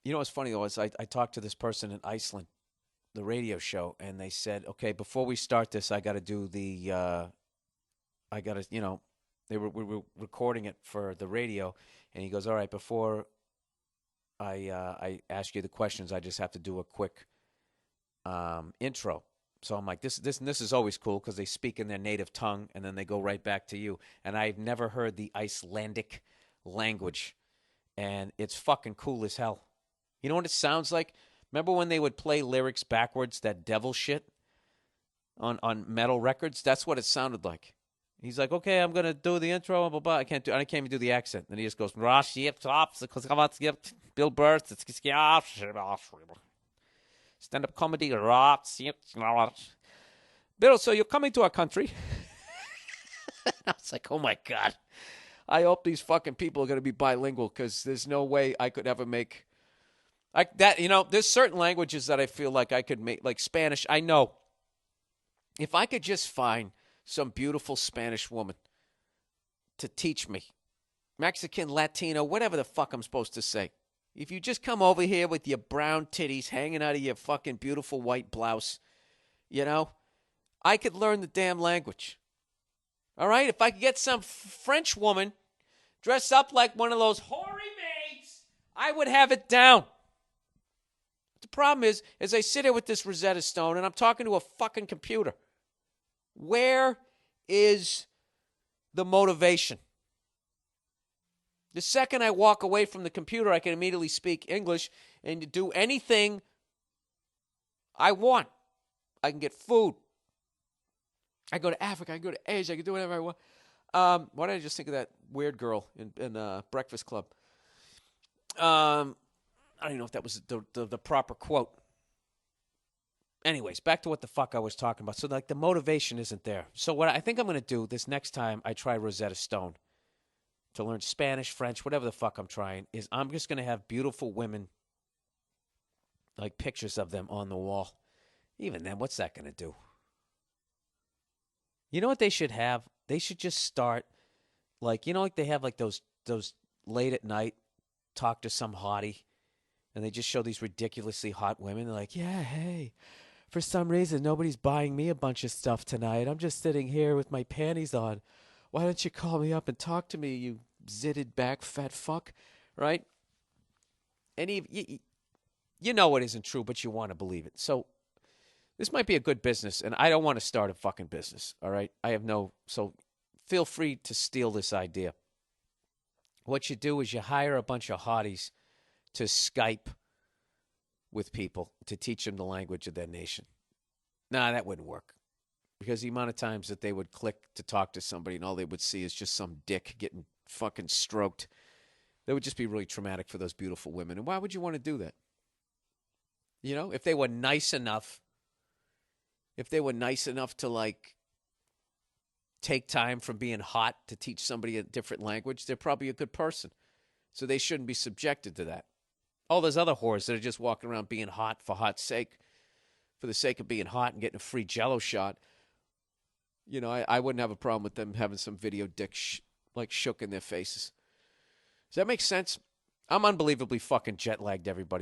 You know what's funny though is I talked to this person in Iceland, the radio show, and they said, okay, before we start this, I got to do the, I got to, we were recording it for the radio, and he goes, all right, before I ask you the questions, I just have to do a quick intro. So I'm like, this is always cool because they speak in their native tongue and then they go right back to you. And I've never heard the Icelandic language, and it's fucking cool as hell. You know what it sounds like? Remember when they would play lyrics backwards, that devil shit on metal records? That's what it sounded like. He's like, okay, I'm gonna do the intro, blah blah blah. I can't even do the accent. And he just goes, Bill Burr, stand up comedy, Bill. So you're coming to our country. I was like, oh my god. I hope these fucking people are gonna be bilingual because there's no way I could ever make like that. There's certain languages that I feel like I could make, like Spanish. I know if I could just find some beautiful Spanish woman to teach me, Mexican, Latino, whatever the fuck I'm supposed to say. If you just come over here with your brown titties hanging out of your fucking beautiful white blouse, I could learn the damn language. All right? If I could get some French woman dressed up like one of those hoary maids, I would have it down. The problem is I sit here with this Rosetta Stone and I'm talking to a fucking computer. Where is the motivation? The second I walk away from the computer, I can immediately speak English and do anything I want. I can get food. I go to Africa. I can go to Asia. I can do whatever I want. Why did I just think of that weird girl in Breakfast Club? I don't even know if that was the proper quote. Anyways, back to what the fuck I was talking about. So, like, the motivation isn't there. So what I think I'm going to do this next time I try Rosetta Stone to learn Spanish, French, whatever the fuck I'm trying, is I'm just going to have beautiful women, like pictures of them on the wall. Even then, what's that going to do? You know what they should have? They should just start, like, like they have like those late at night talk to some hottie, and they just show these ridiculously hot women. They're like, yeah, hey, for some reason nobody's buying me a bunch of stuff tonight. I'm just sitting here with my panties on. Why don't you call me up and talk to me, you zitted back fat fuck, right? And you know it isn't true, but you want to believe it. So this might be a good business, and I don't want to start a fucking business, all right? So feel free to steal this idea. What you do is you hire a bunch of hotties to Skype with people to teach them the language of their nation. Nah, that wouldn't work. Because the amount of times that they would click to talk to somebody and all they would see is just some dick getting fucking stroked, that would just be really traumatic for those beautiful women. And why would you want to do that? If they were nice enough, to like take time from being hot to teach somebody a different language, they're probably a good person. So they shouldn't be subjected to that. All those other whores that are just walking around being hot for hot's sake, for the sake of being hot and getting a free Jello shot, I wouldn't have a problem with them having some video dick shook in their faces. Does that make sense? I'm unbelievably fucking jet lagged, everybody.